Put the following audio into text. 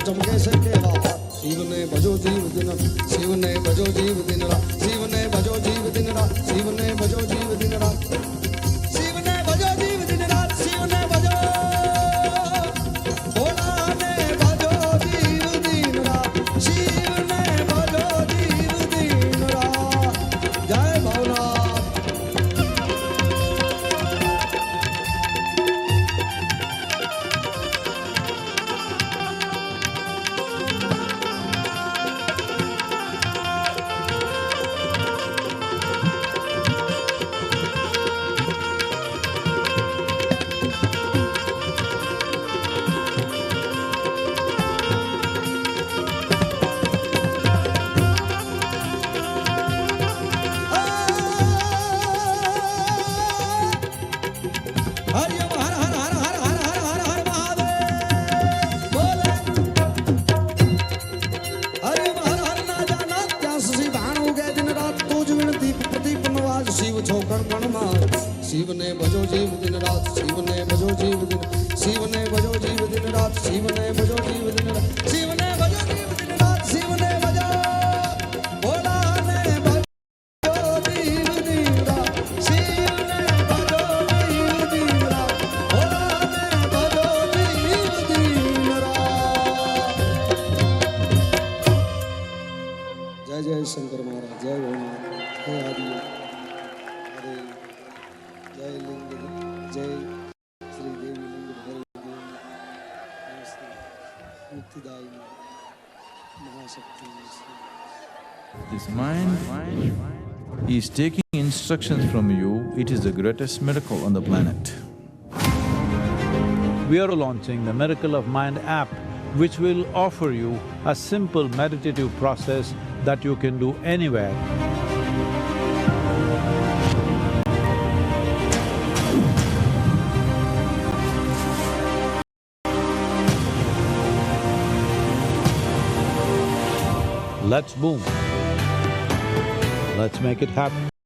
ચમકે છે કેવા હાથ શિવને ભજો જીવ દિન શિવને ભજો જીવ દિન રાત શિવને ભજો જીવ દિન રાત શિવને ભજો જીવ દિન રાત શિવને ભજો જીવ દિન રાત શિવને ભજો ભોલાને ભજો જીવ દિન રાત શિવને ભજો જીવ દિન રાત જય ભોલાનાથ શિવને ભજો જીવ દિન રાત શિવને ભજો જીવ દિન શિવને ભજો જીવ દિન રાત શિવને ભજો જીવ દિન રાત શિવને ભજો જીવ દિન રાત શિવને ભજો ભોલાને ભજો જીવ દિન રાત શિવને ભજો જીવ દિન રાત ભોલાને ભજો જીવ દિન રાત જય જય શંકર મહારાજ જય ભોળાનાથ હે આદિ હરે जय लिंग जय श्री देवी लिंग भैरवी मुक्तिदायिनी महाशक्ति This mind is taking instructions from you. It is the greatest miracle on the planet. We are launching the Miracle of Mind app, which will offer you a simple meditative process that you can do anywhere. Let's boom. Let's make it happen.